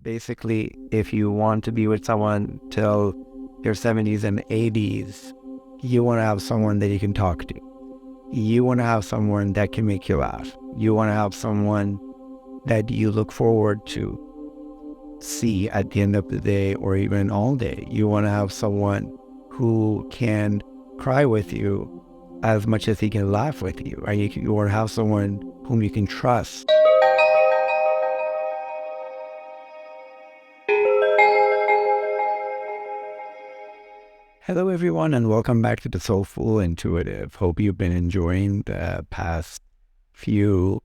Basically, if you want to be with someone till your 70s and 80s, you want to have someone that you can talk to. You want to have someone that can make you laugh. You want to have someone that you look forward to see at the end of the day or even all day. You want to have someone who can cry with you as much as he can laugh with you. Right? You want to have someone whom you can trust. Hello, everyone, and welcome back to the Soulful Intuitive. Hope you've been enjoying the past few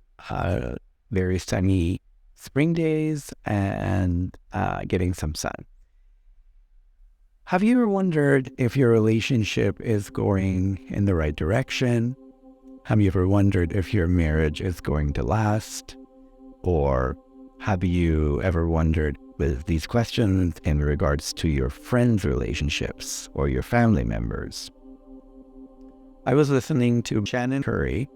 very sunny spring days and getting some sun. Have you ever wondered if your relationship is going in the right direction? Have you ever wondered if your marriage is going to last? Or have you ever wondered with these questions in regards to your friends' relationships or your family members? I was listening to Shannon Curry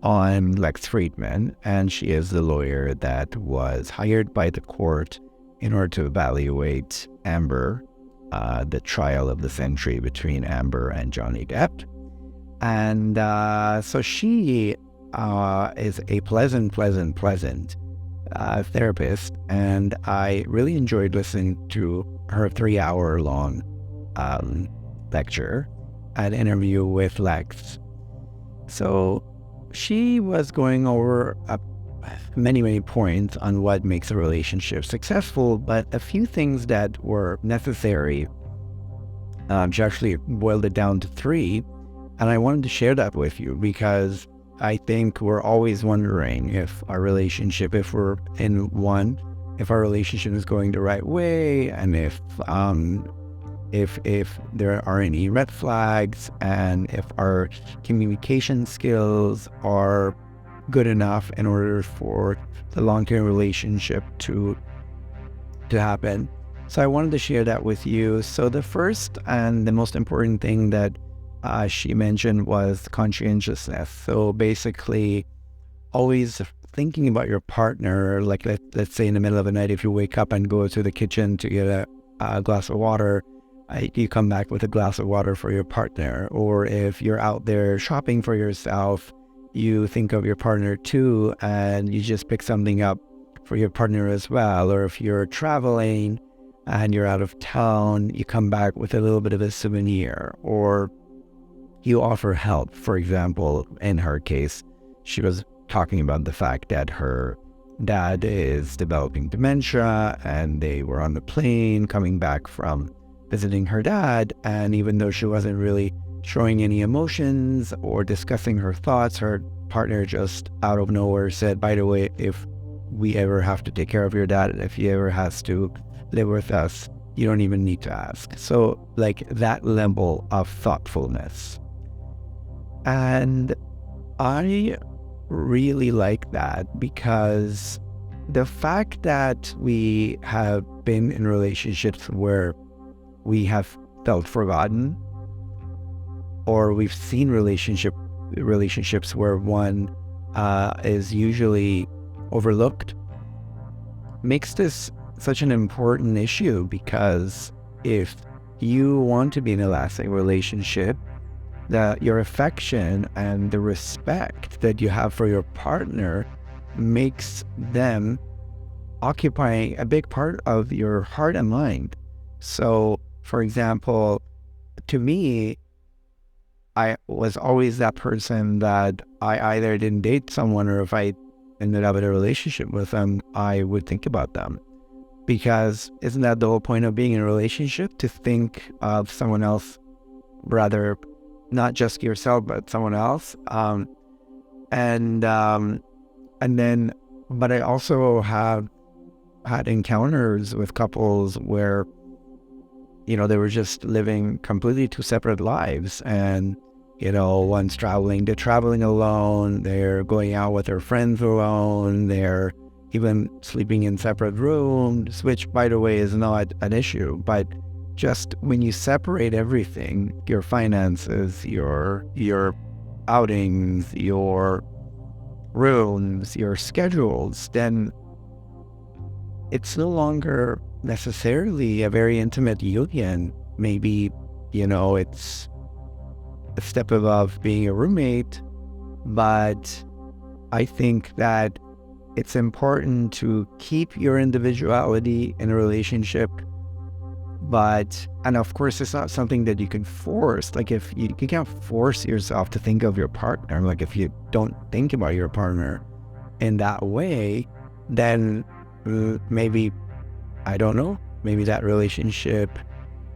on Lex Fridman, and she is the lawyer that was hired by the court in order to evaluate Amber, the trial of the century between Amber and Johnny Depp. And so she is a pleasant therapist, and I really enjoyed listening to her 3-hour-long lecture and interview with Lex. So she was going over many points on what makes a relationship successful, but a few things that were necessary. She actually boiled it down to 3, and I wanted to share that with you because I think we're always wondering if our relationship, if we're in one, if our relationship is going the right way, and if there are any red flags, and if our communication skills are good enough in order for the long-term relationship to happen. So I wanted to share that with you. So the first and the most important thing that she mentioned was conscientiousness. So basically, always thinking about your partner, like let's say in the middle of the night, if you wake up and go to the kitchen to get a glass of water, you come back with a glass of water for your partner. Or if you're out there shopping for yourself, you think of your partner too, and you just pick something up for your partner as well. Or if you're traveling and you're out of town, you come back with a little bit of a souvenir, or you offer help. For example, in her case, she was talking about the fact that her dad is developing dementia, and they were on the plane coming back from visiting her dad, and even though she wasn't really showing any emotions or discussing her thoughts, her partner just out of nowhere said, by the way, if we ever have to take care of your dad, if he ever has to live with us, you don't even need to ask. So like that level of thoughtfulness. And I really like that because the fact that we have been in relationships where we have felt forgotten, or we've seen relationships where one is usually overlooked, makes this such an important issue. Because if you want to be in a lasting relationship, that your affection and the respect that you have for your partner makes them occupying a big part of your heart and mind. So, for example, to me, I was always that person that I either didn't date someone, or if I ended up in a relationship with them, I would think about them. Because isn't that the whole point of being in a relationship? To think of someone else, rather not just yourself, but someone else. But I also have had encounters with couples where, they were just living completely two separate lives. And, one's they're traveling alone, they're going out with their friends alone, they're even sleeping in separate rooms, which, by the way, is not an issue. But just when you separate everything, your finances, your outings, your rooms, your schedules, then it's no longer necessarily a very intimate union. Maybe, it's a step above being a roommate, but I think that it's important to keep your individuality in a relationship, and of course, it's not something that you can force. Like, if you can't force yourself to think of your partner, like if you don't think about your partner in that way, then maybe, I don't know, maybe that relationship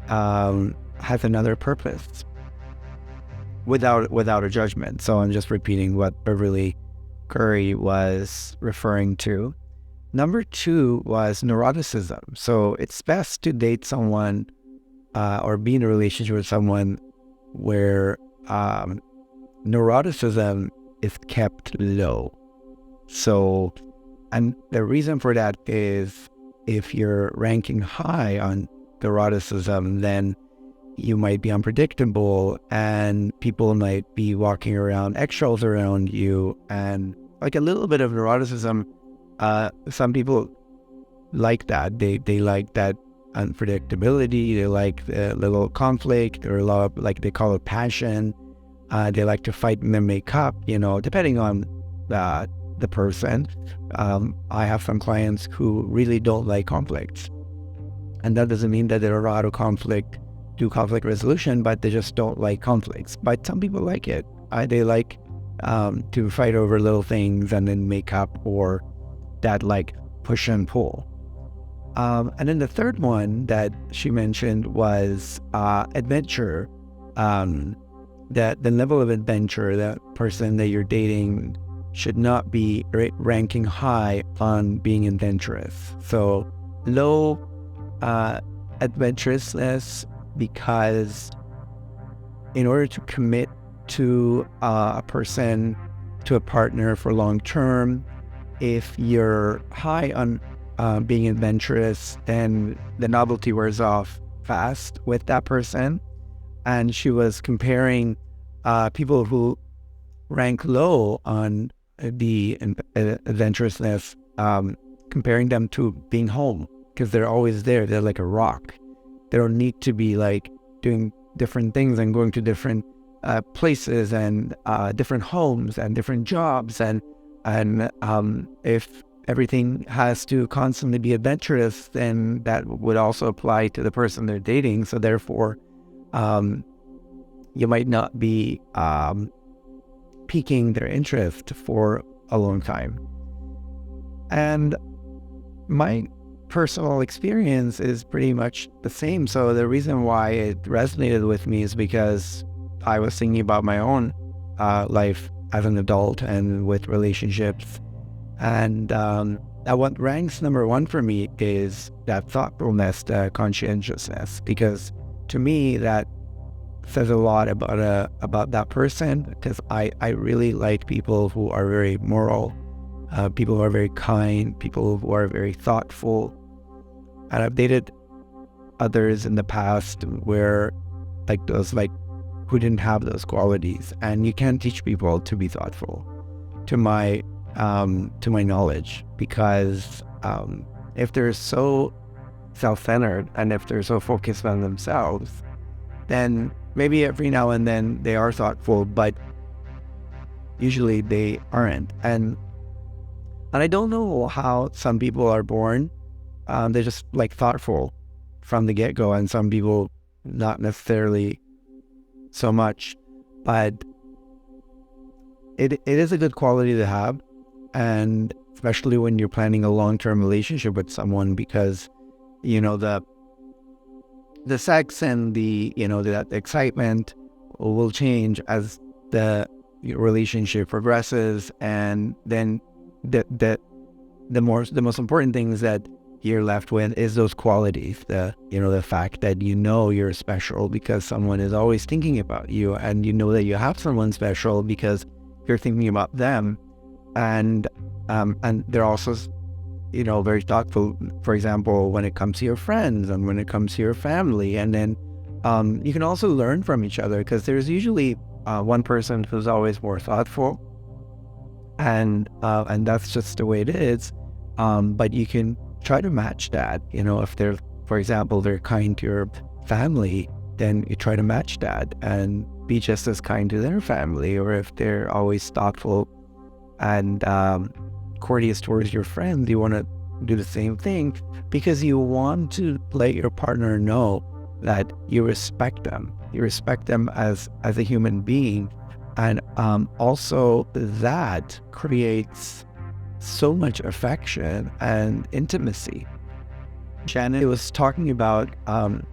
has another purpose without a judgment. So I'm just repeating what Beverly Curry was referring to. Number 2 was neuroticism. So it's best to date someone or be in a relationship with someone where neuroticism is kept low. So, and the reason for that is, if you're ranking high on neuroticism, then you might be unpredictable, and people might be walking around eggshells around you. And like a little bit of neuroticism, some people like that. They like that unpredictability. They like the little conflict, or a lot of, like, they call it passion. They like to fight and then make up, depending on the person. I have some clients who really don't like conflicts, and that doesn't mean that they're out of conflict, do conflict resolution, but they just don't like conflicts. But some people like it. They like to fight over little things and then make up, or that like push and pull. And then the third one that she mentioned was adventure. That the level of adventure, that person that you're dating should not be ranking high on being adventurous. So low adventurousness, because in order to commit to a person, to a partner for long term, if you're high on being adventurous, then the novelty wears off fast with that person. And she was comparing people who rank low on the adventurousness, comparing them to being home, because they're always there. They're like a rock. They don't need to be like doing different things and going to different places and different homes and different jobs. And if everything has to constantly be adventurous, then that would also apply to the person they're dating. So therefore, you might not be piquing their interest for a long time. And my personal experience is pretty much the same. So the reason why it resonated with me is because I was thinking about my own life as an adult and with relationships. And what ranks number 1 for me is that thoughtfulness, the conscientiousness, because to me that says a lot about that person, because I really like people who are very moral, people who are very kind, people who are very thoughtful. And I've dated others in the past where who didn't have those qualities, and you can't teach people to be thoughtful, to my knowledge, because if they're so self-centered and if they're so focused on themselves, then maybe every now and then they are thoughtful, but usually they aren't. And I don't know how some people are born. They're just like thoughtful from the get-go, and some people not necessarily so much. But it is a good quality to have, and especially when you're planning a long-term relationship with someone, because the sex and that excitement will change as the relationship progresses. And then the most important things that you're left with is those qualities, the fact that you're special because someone is always thinking about you, and that you have someone special because you're thinking about them. And they're also very thoughtful, for example, when it comes to your friends and when it comes to your family. And then you can also learn from each other, because there's usually one person who's always more thoughtful, and that's just the way it is. But you can try to match that. If they're, for example, they're kind to your family, then you try to match that and be just as kind to their family. Or if they're always thoughtful and courteous towards your friends, you want to do the same thing, because you want to let your partner know that you respect them. You respect them as a human being. And also that creates so much affection and intimacy. Shannon was talking about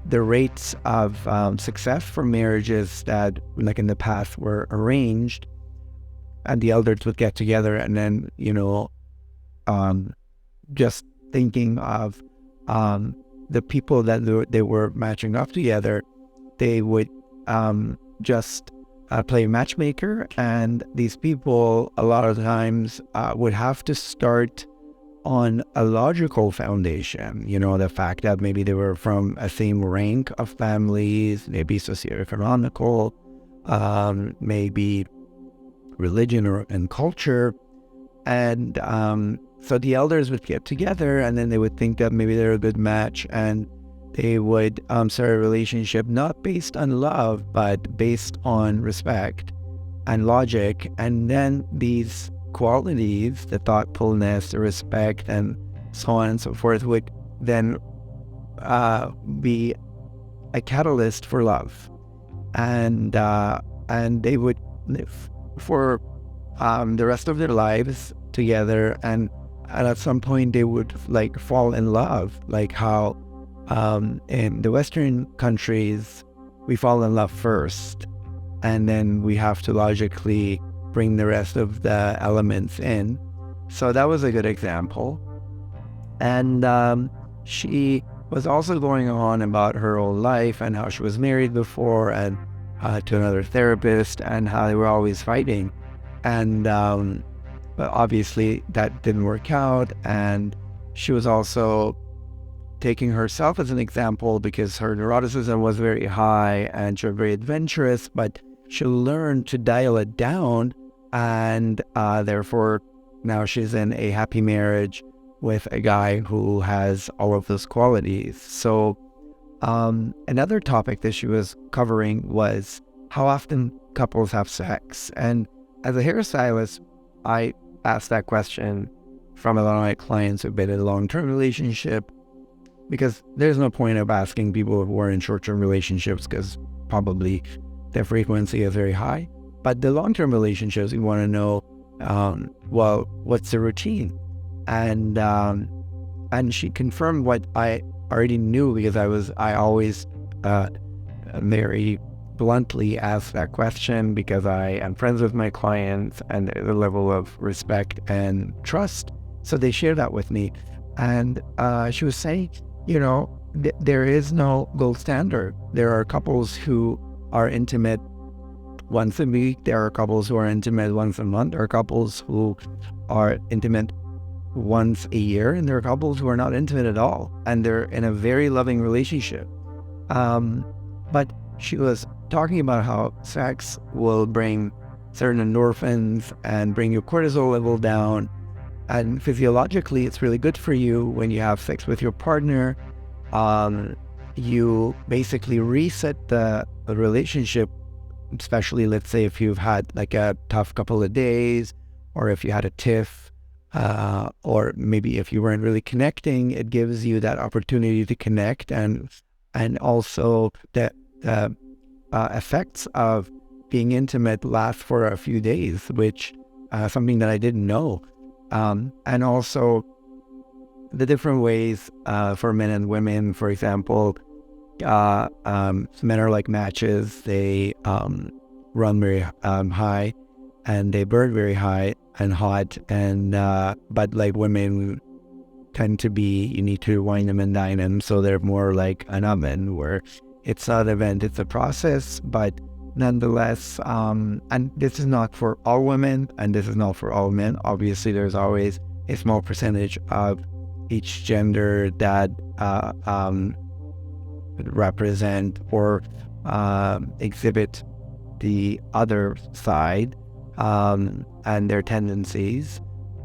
the rates of success for marriages that, like in the past, were arranged, and the elders would get together and then, just thinking of the people that they were matching up together, they would just play matchmaker, and these people a lot of times would have to start on a logical foundation. The fact that maybe they were from a same rank of families, maybe socioeconomical, maybe religion and culture. And so the elders would get together, and then they would think that maybe they're a good match, and they would start a relationship not based on love, but based on respect and logic. And then these qualities, the thoughtfulness, the respect, and so on and so forth, would then be a catalyst for love. And they would live for the rest of their lives together, and at some point they would like fall in love, like how in the Western countries we fall in love first, and then we have to logically bring the rest of the elements in. So that was a good example. And she was also going on about her own life and how she was married before, and to another therapist, and how they were always fighting. And but obviously that didn't work out. And she was also taking herself as an example because her neuroticism was very high and she was very adventurous, but she learned to dial it down, and therefore now she's in a happy marriage with a guy who has all of those qualities. So another topic that she was covering was how often couples have sex. And as a hairstylist, I asked that question from a lot of my clients who've been in a long-term relationship, because there's no point of asking people who are in short-term relationships, because probably their frequency is very high. But the long-term relationships, we want to know, well, what's the routine? And she confirmed what I already knew, because I always very bluntly ask that question, because I am friends with my clients and the level of respect and trust. So they share that with me. And she was saying, there is no gold standard. There are couples who are intimate once a week. There are couples who are intimate once a month. There are couples who are intimate once a year. And there are couples who are not intimate at all, and they're in a very loving relationship. But she was talking about how sex will bring certain endorphins and bring your cortisol level down. And physiologically, it's really good for you when you have sex with your partner. You basically reset the relationship, especially, let's say, if you've had like a tough couple of days, or if you had a tiff, or maybe if you weren't really connecting. It gives you that opportunity to connect, and also the effects of being intimate last for a few days, which something that I didn't know. And also the different ways for men and women. For example, men are like matches. They run very high, and they burn very high and hot. And but like women tend to be, you need to wine them and dine them, so they're more like an oven, where it's not an event, it's a process. But nonetheless, and this is not for all women, and this is not for all men. Obviously, there's always a small percentage of each gender that represent or exhibit the other side and their tendencies.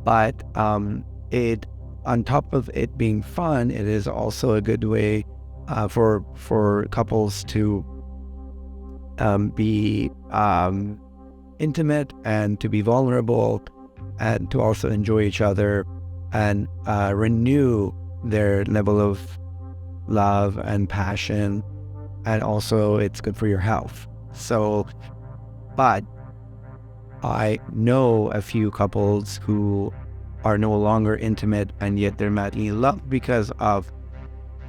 But it on top of it being fun, it is also a good way for couples to be intimate and to be vulnerable and to also enjoy each other and renew their level of love and passion. And also it's good for your health. So, but I know a few couples who are no longer intimate and yet they're madly in love because of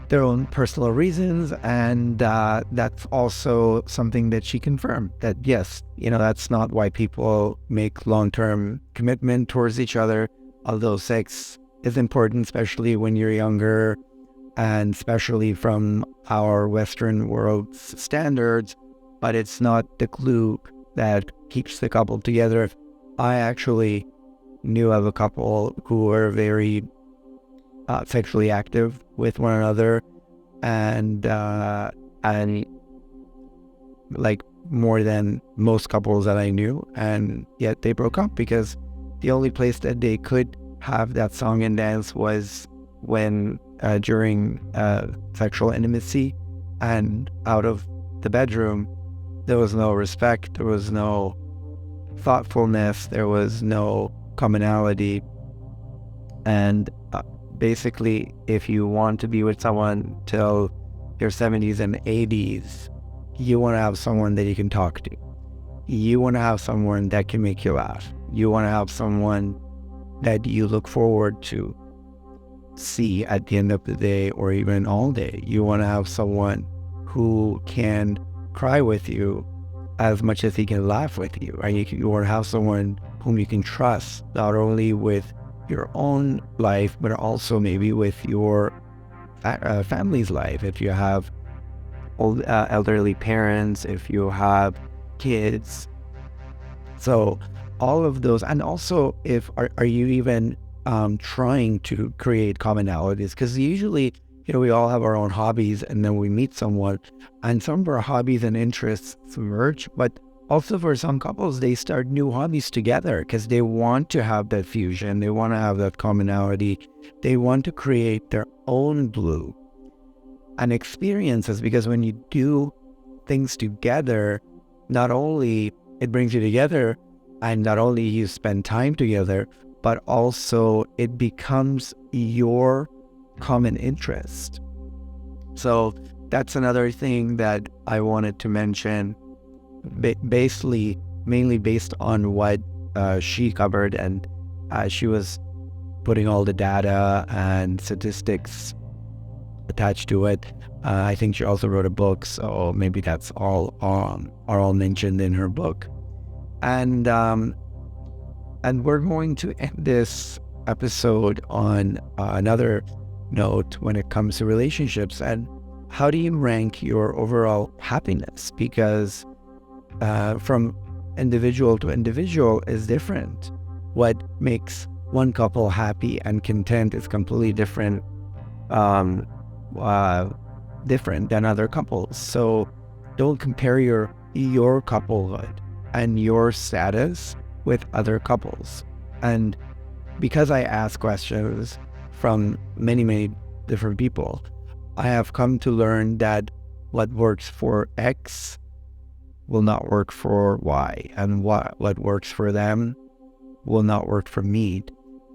their own personal reasons, and that's also something that she confirmed, that yes, that's not why people make long-term commitment towards each other, although sex is important, especially when you're younger and especially from our Western world's standards, but it's not the glue that keeps the couple together. I actually knew of a couple who were very sexually active with one another, and like more than most couples that I knew, and yet they broke up because the only place that they could have that song and dance was when during sexual intimacy, and out of the bedroom there was no respect, there was no thoughtfulness, there was no commonality. And basically, if you want to be with someone till your 70s and 80s, you want to have someone that you can talk to. You want to have someone that can make you laugh. You want to have someone that you look forward to see at the end of the day or even all day. You want to have someone who can cry with you as much as he can laugh with you. Right? You want to have someone whom you can trust, not only with your own life, but also maybe with your family's life. If you have old elderly parents, if you have kids. So all of those, and also if are you even trying to create commonalities? Because usually, we all have our own hobbies, and then we meet someone, and some of our hobbies and interests merge, but also for some couples, they start new hobbies together because they want to have that fusion. They want to have that commonality. They want to create their own blue and experiences, because when you do things together, not only it brings you together and not only you spend time together, but also it becomes your common interest. So that's another thing that I wanted to mention, basically mainly based on what she covered, and she was putting all the data and statistics attached to it. I think she also wrote a book, so maybe that's all mentioned in her book. And we're going to end this episode on another note when it comes to relationships. And how do you rank your overall happiness? Because from individual to individual is different. What makes one couple happy and content is completely different than other couples. So don't compare your couplehood and your status with other couples. And because I ask questions from many different people, I have come to learn that what works for X will not work for Y, and what works for them will not work for me.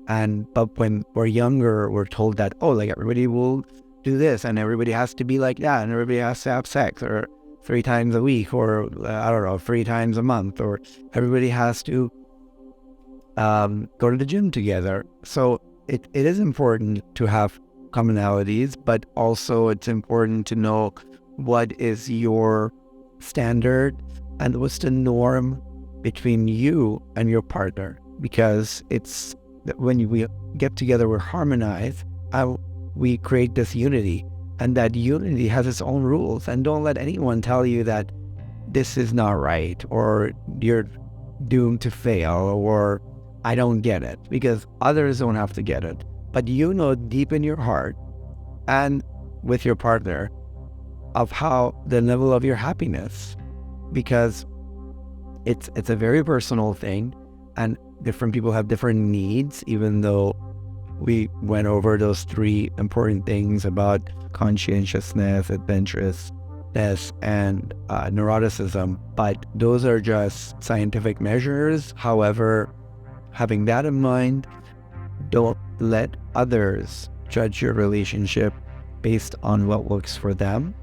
But when we're younger, we're told that, like everybody will do this, and everybody has to be like that, and everybody has to have sex, or 3 times a week, or 3 times a month, or everybody has to go to the gym together. So it is important to have commonalities, but also it's important to know what is your standard and what's the norm between you and your partner, because it's when we get together, we're harmonized, and we create this unity, and that unity has its own rules. And don't let anyone tell you that this is not right, or you're doomed to fail, or I don't get it, because others don't have to get it. But deep in your heart and with your partner of how the level of your happiness, because it's a very personal thing, and different people have different needs, even though We went over those three important things about conscientiousness, adventurousness, and neuroticism, but those are just scientific measures. However, having that in mind, don't let others judge your relationship based on what works for them.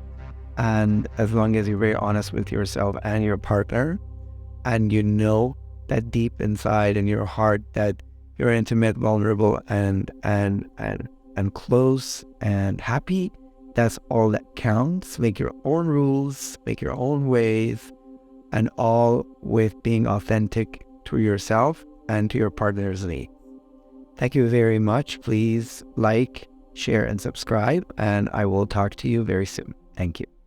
And as long as you're very honest with yourself and your partner, and you know that deep inside in your heart that you're intimate, vulnerable, and close and happy, that's all that counts. Make your own rules, make your own ways, and all with being authentic to yourself and to your partner's needs. Thank you very much. Please like, share, and subscribe, and I will talk to you very soon. Thank you.